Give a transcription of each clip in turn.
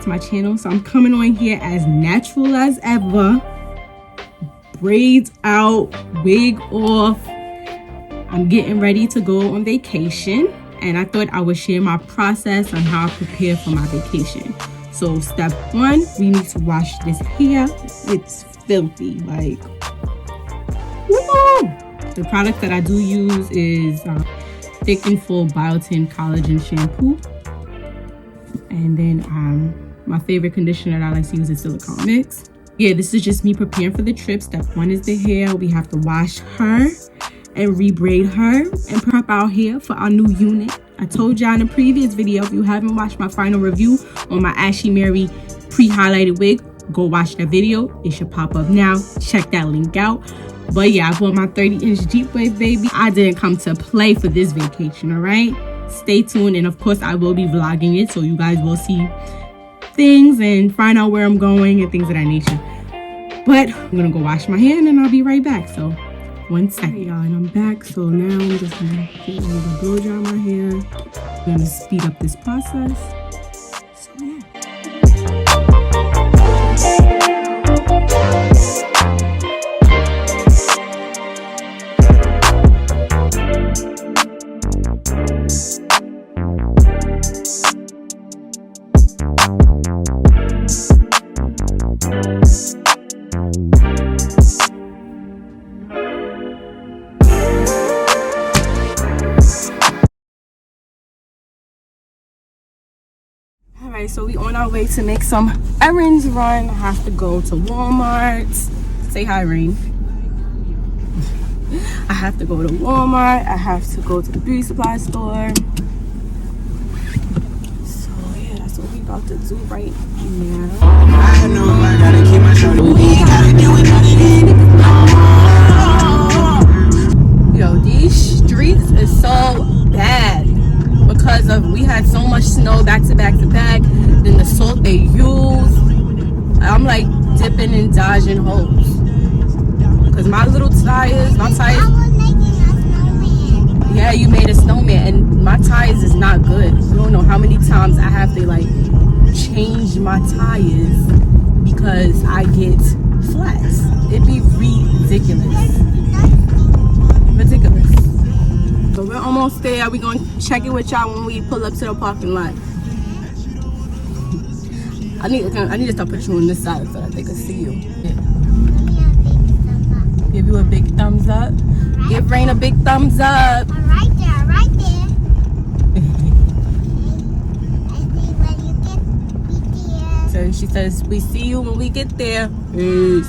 to my channel. So I'm coming on here as natural as ever. Braids out, wig off. I'm getting ready to go on vacation, and I thought I would share my process on how I prepare for my vacation. So step one, we need to wash this hair. It's filthy, like, woo! The product that I do use is Thick and Full Biotin Collagen Shampoo. And then my favorite conditioner that I like to use is Silicone Mix. Yeah, this is just me preparing for the trip. Step one is the hair. We have to wash her and rebraid her and prep our hair for our new unit. I told y'all in a previous video, if you haven't watched my final review on my Ashley Mary pre-highlighted wig, go watch that video. It should pop up now. Check that link out. But yeah, I bought my 30-inch Jeep wave, baby. I didn't come to play for this vacation, all right? Stay tuned, and of course I will be vlogging it, so you guys will see things and find out where I'm going and things of that nature. But I'm gonna go wash my hair and then I'll be right back. So 1 second, y'all, and I'm back. So now I'm just gonna get ready to blow dry my hair. I'm gonna speed up this process. So yeah. Alright, so we on our way to make some errands run. I have to go to Walmart. Say hi, Rain. I have to go to Walmart. I have to go to the beauty supply store. So yeah, that's what we about to do right now. I know I gotta keep my shoulder. We gotta do it. Yo, these streets is so bad. Because of we had so much snow back to back, then the salt they use, I'm like dipping and dodging holes. Cause my tires, yeah, you made a snowman, and my tires is not good. You don't know how many times I have to like change my tires because I get flats. It'd be ridiculous. So we're almost there. We're going to check it with y'all when we pull up to the parking lot. I need to start putting you on this side so that they can see you. Yeah. Give you a big thumbs up. Right. Give Rain a big thumbs up. Right there, right there. I see when you get there. So she says, we see you when we get there. Peace.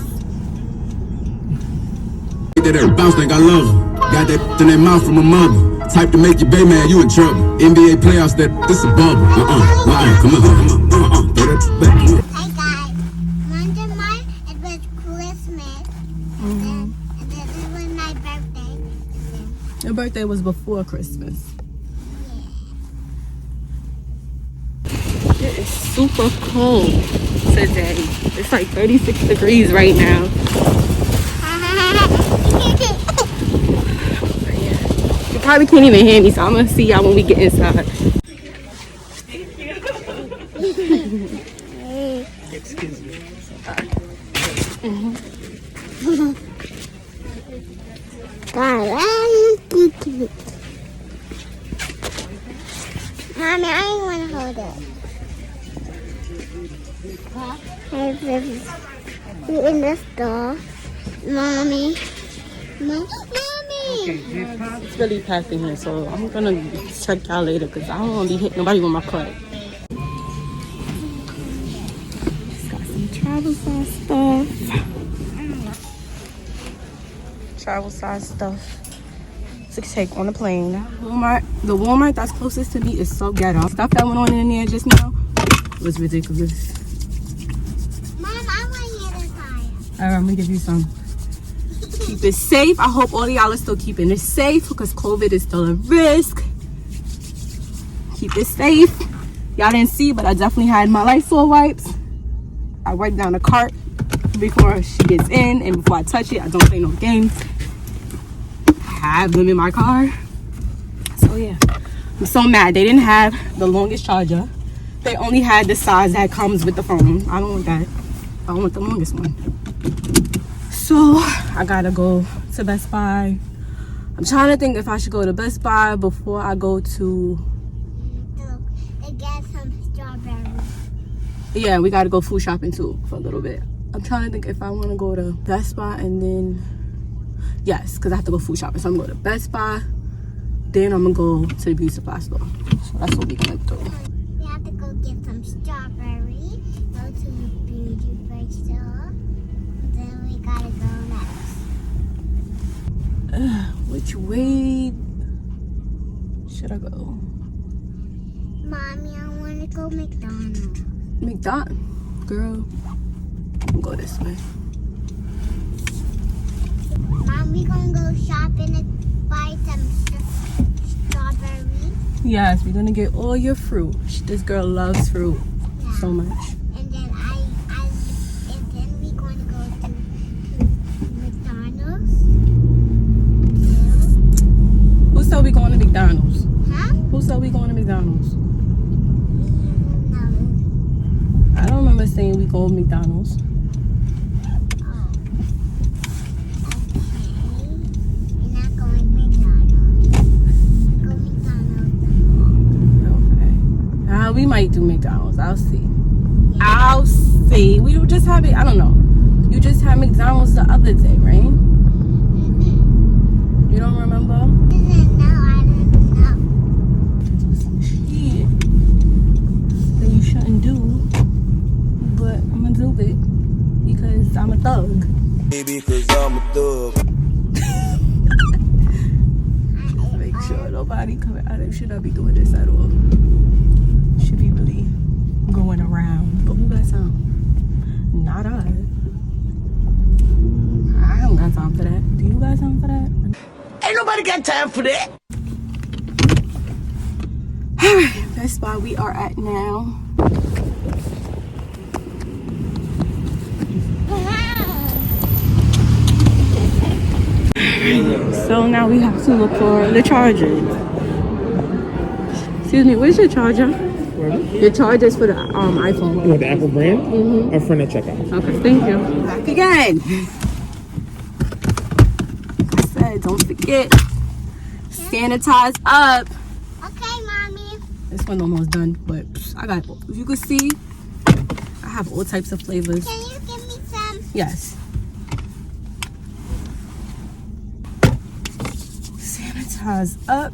That bounce like I love her. Got that in their mouth from a mother. Type to make you bay man, you in trouble. NBA playoffs, this a bubble. Come on. Throw that back. Hey guys, Monday night it was Christmas. And then it was my birthday. Your birthday was before Christmas. It is super cold today. It's like 36 degrees right now. You probably can't even hear me, so I'm gonna see y'all when we get inside. Excuse me. Mommy, I don't want to hold it. Huh? Hey, baby. We're in the store. Mommy. Mommy. It's really passing here, so I'm gonna check y'all later because I don't want to be hitting nobody with my cart. Got some travel size stuff. Travel size stuff to take on the plane. The Walmart that's closest to me is so ghetto. Stuff that went on in there just now was ridiculous. Mom, I want to hear the tire. Alright, I'm gonna give you some. Keep it safe. I hope all of y'all are still keeping it safe because COVID is still a risk. Keep it safe. Y'all didn't see, but I definitely had my Lysol wipes. I wipe down the cart before she gets in, and before I touch it, I don't play no games. I have them in my car. So yeah, I'm so mad. They didn't have the longest charger. they only had the size that comes with the phone. I don't want that. I want the longest one. So I gotta go to Best Buy. I'm trying to think if I should go to Best Buy before I go to... To get some strawberries. Yeah, we gotta go food shopping too for a little bit. I'm trying to think if I want to go to Best Buy and then... Yes, because I have to go food shopping. So I'm going to go to Best Buy. Then I'm going to go to the beauty supply store. So that's what we're going to do. We have to go get some strawberries. Go to the beauty store. Then we gotta go next. Which way should I go? Mommy, I want to go McDonald's. McDonald's? Girl, we'll go this way. Mom, we gonna go shopping and buy some strawberries. Yes, we're going to get all your fruit. This girl loves fruit so much. And then and then we gonna go to McDonald's. Who said we going to McDonald's? Huh? Who said we going to McDonald's? No. I don't remember saying we go to McDonald's. Oh. Okay. We're not going McDonald's. Go McDonald's. Okay. We might do McDonald's. I'll see. I'll see. We were just having, I don't know. You just had McDonald's the other day, right? You don't remember? No, I don't know. Shit. That you shouldn't do. But I'm gonna do it because I'm a thug. Baby, cause I'm a thug. Make sure nobody coming out. Should not be doing this at all. Should be really going around. But who got some? Not us. I don't got time for that. Do you got time for that? Ain't nobody got time for that. Alright, Best Buy we are at now. So now we have to look for the chargers. Excuse me, where's your charger? Your charger's for the iPhone. You want the Apple brand? Mm-hmm. Or front at checkout? Okay, thank you. Back again. I said, don't forget, sanitize up. Okay, Mommy. This one almost done, but I got, if you can see, I have all types of flavors. Can you give me some? Yes. Sanitize up.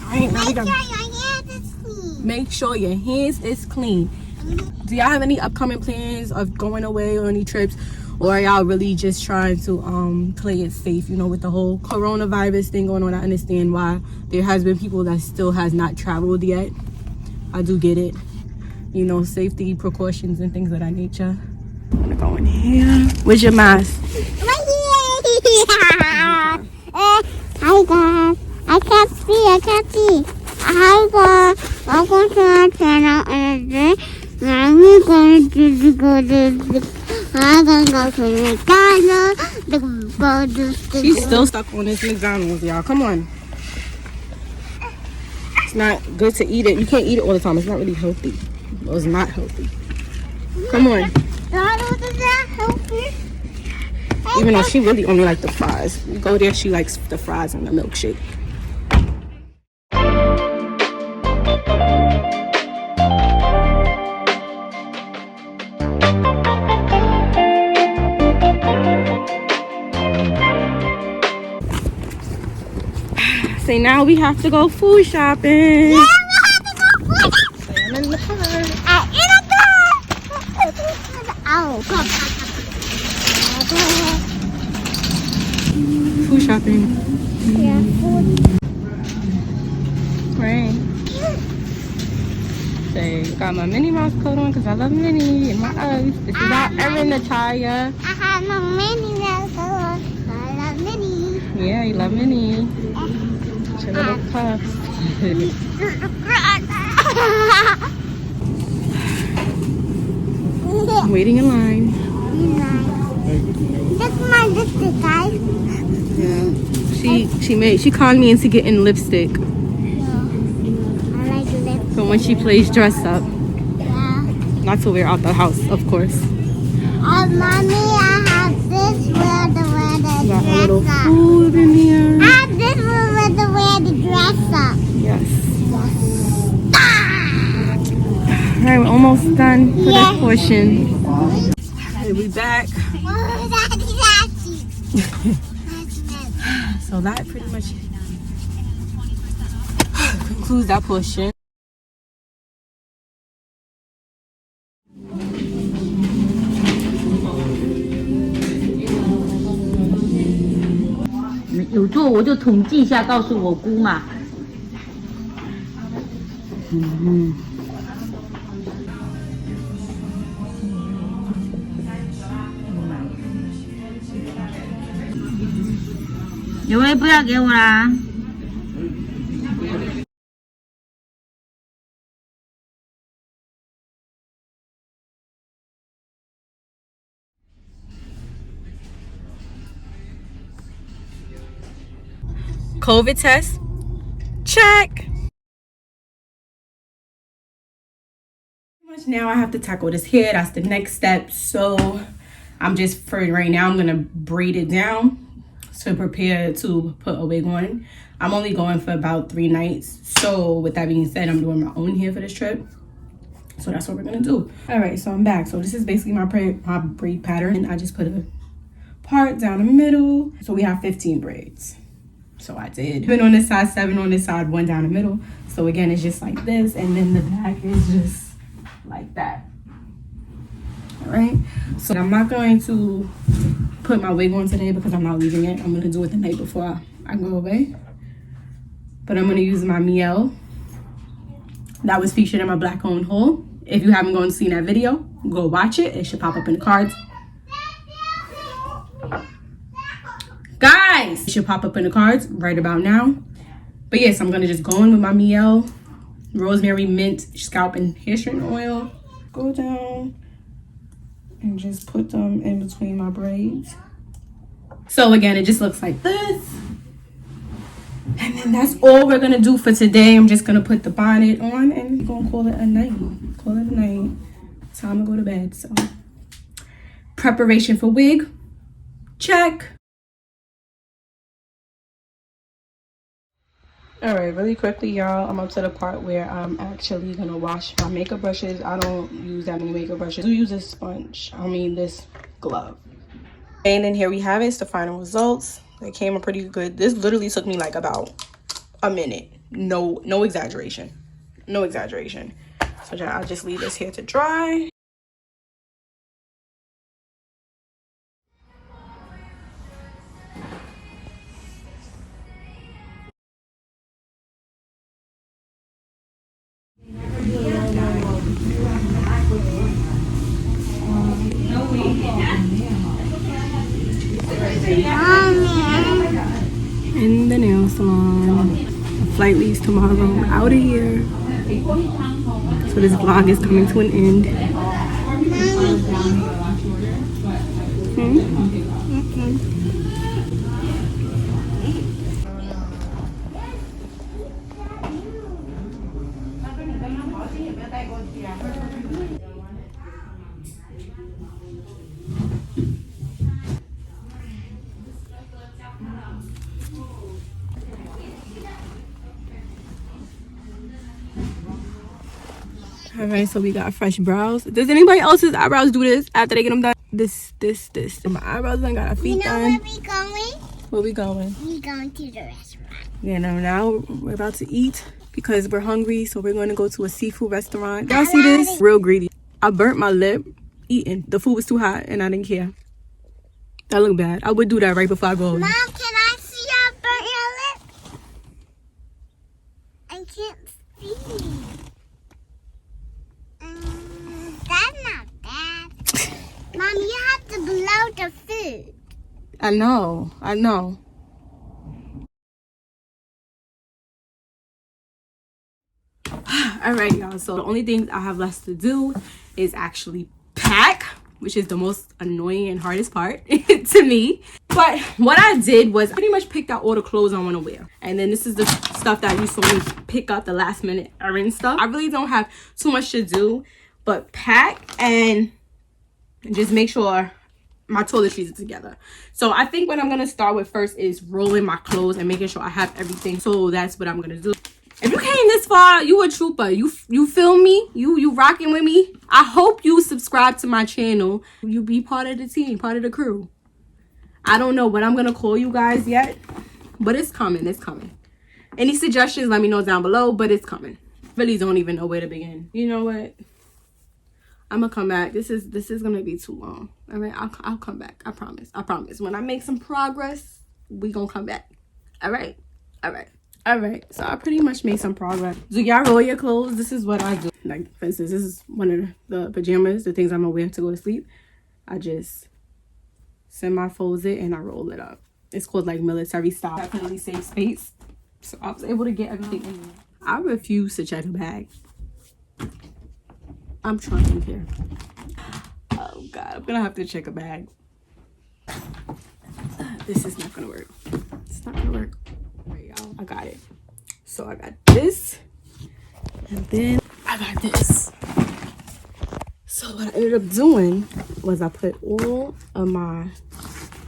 Alright, now we Make got. sure your hands is clean. Make sure your hands is clean. Do y'all have any upcoming plans of going away or any trips? Or are y'all really just trying to play it safe, you know, with the whole coronavirus thing going on? I understand why there has been people that still has not traveled yet. I do get it. You know, safety precautions and things of that nature. I'm gonna go in here. Where's your mask? Right here. Hi guys. I can't see. Hi guys. Welcome to our channel and today I'm going to go to McDonald's. She's still stuck on this McDonald's, y'all. Come on. It's not good to eat it. You can't eat it all the time. It's not really healthy. Well, it's not healthy. Come on. McDonald's is not healthy. Even though she really only likes the fries. You go there, she likes the fries and the milkshake. Say now we have to go food shopping. Yeah, we have to go food shopping. I'm in the car. In the car. Oh, come. Food shopping. Yeah, food. Right. Say, got my Minnie Mouse coat on because I love Minnie and my Uggs. This is our Erin attire. I have no Minnie now, so I love Minnie. Yeah, you love Minnie. Your little puffs. Waiting in line. This is my lipstick, guys. Yeah. She conned me into getting lipstick. I like lipstick. when she plays dress up. Yeah. Not to wear out the house, of course. Mommy, I have this where the Got a little dress up. food in here. I have this one where the dress up. Yes. Alright, we're almost done for this portion. Alright, we back. Oh, daddy. So that pretty much concludes that portion.有做我就统计一下，告诉我姑嘛。有位不要给我啦。COVID test, check. Now I have to tackle this hair. That's the next step. So I'm just, for right now, I'm gonna braid it down to prepare to put a wig on. I'm only going for about 3 nights. So with that being said, I'm doing my own hair for this trip. So that's what we're gonna do. All right, so I'm back. So this is basically my braid pattern. I just put a part down the middle. So we have 15 braids. So I did. Been on this side, 7 on this side, 1 down the middle. So again, it's just like this, and then the back is just like that. All right. So I'm not going to put my wig on today because I'm not leaving it. I'm gonna do it the night before I go away. But I'm gonna use my Miel that was featured in my black owned haul. If you haven't gone and seen that video, go watch it. It should pop up in the cards. Guys, it should pop up in the cards right about now. But yes, I'm gonna just go in with my Miel rosemary, mint, scalp and hair straightening oil. Go down and just put them in between my braids. So again, it just looks like this. And then that's all we're gonna do for today. I'm just gonna put the bonnet on and we're gonna call it a night. Call it a night. Time to go to bed. So preparation for wig, check. All right, really quickly, y'all, I'm up to the part where I'm actually gonna wash my makeup brushes. I don't use that many makeup brushes. I do use this sponge, this glove. And then here we have it. It's the final results. They came out pretty good. This literally took me like about a minute. No exaggeration. No exaggeration. So I'll just leave this here to dry. In the nail salon. The flight leaves tomorrow. I'm out of here. So this vlog is coming to an end. All right, so we got fresh brows. Does anybody else's eyebrows do this after they get them done? This. My eyebrows done, got our feet done. Where we going? Where we going? We going to the restaurant. Yeah, now we're about to eat because we're hungry. So we're going to go to a seafood restaurant. Y'all see this? Real greedy. I burnt my lip eating. The food was too hot and I didn't care. That looked bad. I would do that right before I go. Mom, can I see you burnt your lip? I can't see. That's not bad. Mom, you have to blow the food. I know. All right, y'all. So the only thing I have left to do is actually pack, which is the most annoying and hardest part to me. But what I did was pretty much picked out all the clothes I want to wear. And then this is the stuff that you saw me pick up, the last minute errand stuff. I really don't have too much to do but pack and just make sure my toiletries are together. So I think what I'm going to start with first is rolling my clothes and making sure I have everything. So that's what I'm going to do. If you came this far, you a trooper. You feel me? You rocking with me? I hope you subscribe to my channel. You be part of the team, part of the crew. I don't know what I'm going to call you guys yet, but it's coming. It's coming. Any suggestions, let me know down below, but it's coming. Really don't even know where to begin. You know what? I'm going to come back. This is going to be too long. All right, I'll come back. I promise. I promise. When I make some progress, we going to come back. All right? All right. All right. So I pretty much made some progress. Do y'all roll your clothes? This is what I do. Like, for instance, this is one of the pajamas, the things I'm going to wear to go to sleep. I just semi-fold it and I roll it up. It's called like military style. Definitely saves space. So I was able to get everything in there. I refuse to check a bag. I'm trying here. Oh God, I'm gonna have to check a bag. This is not gonna work. It's not gonna work. All right, y'all, I got it. So I got this, and then I got this. So what I ended up doing was I put all of my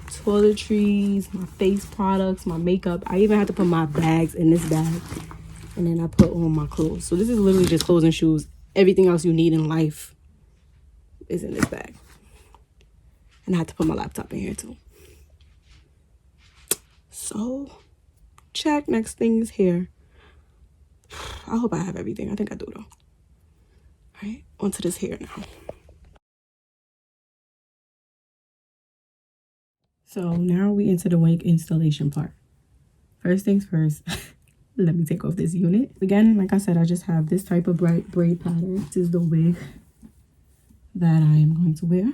toiletries, my face products, my makeup. I even had to put my bags in this bag. And then I put on my clothes. So this is literally just clothes and shoes. Everything else you need in life is in this bag. And I had to put my laptop in here too. So, check. Next thing is hair. I hope I have everything. I think I do though. All right, onto this hair now. So now we into the wig installation part. First things first, let me take off this unit. Again, like I said, I just have this type of bright braid pattern. This is the wig that I am going to wear.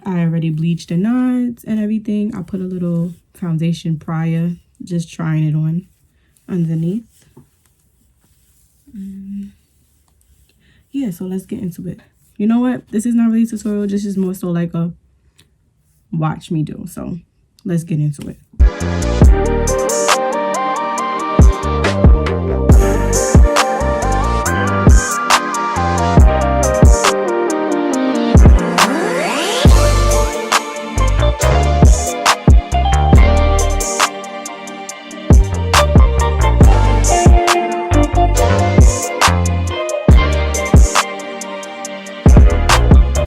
I already bleached the knots and everything. I put a little foundation prior, just trying it on underneath. Yeah, so let's get into it. You know what? This is not really a tutorial. This is more so like a watch me do. So let's get into it.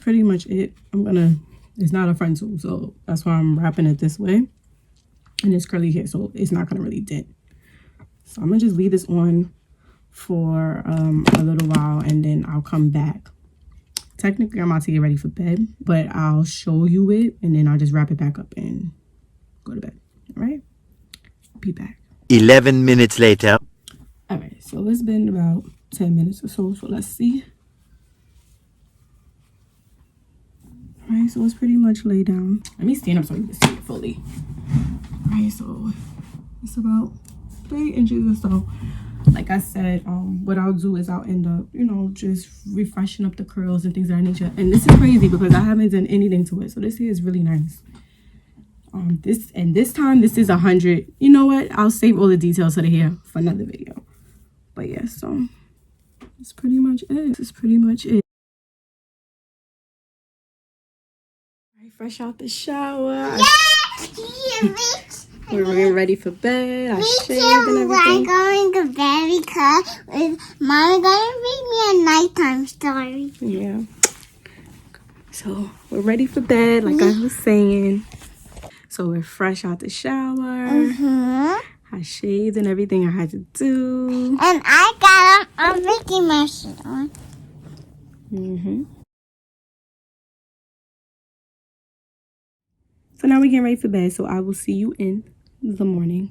Pretty much it. It's not a frontal, so that's why I'm wrapping it this way. And it's curly hair, so it's not gonna really dent. So I'm gonna just leave this on for a little while and then I'll come back. Technically I'm about to get ready for bed, but I'll show you it and then I'll just wrap it back up and go to bed. All right, be back. 11 minutes later. All right, so it's been about 10 minutes or so, so let's see. All right, so it's pretty much laid down. Let me stand up so you can see it fully. All right, so it's about 3 inches or so. Like I said, what I'll do is I'll end up, you know, just refreshing up the curls and things of that nature. And this is crazy because I haven't done anything to it. So this here is really nice. This time this is 100. You know what? I'll save all the details of the hair for another video. But yeah, so that's pretty much it. This is pretty much it. Fresh out the shower. We're getting ready for bed. I shaved and everything. We're going to bed because Mommy gonna read me a nighttime story. Yeah. So we're ready for bed, like I was saying. So we're fresh out the shower. I shaved and everything I had to do. And I got a Mickey Mouse on. So now we're getting ready for bed. So I will see you in the morning.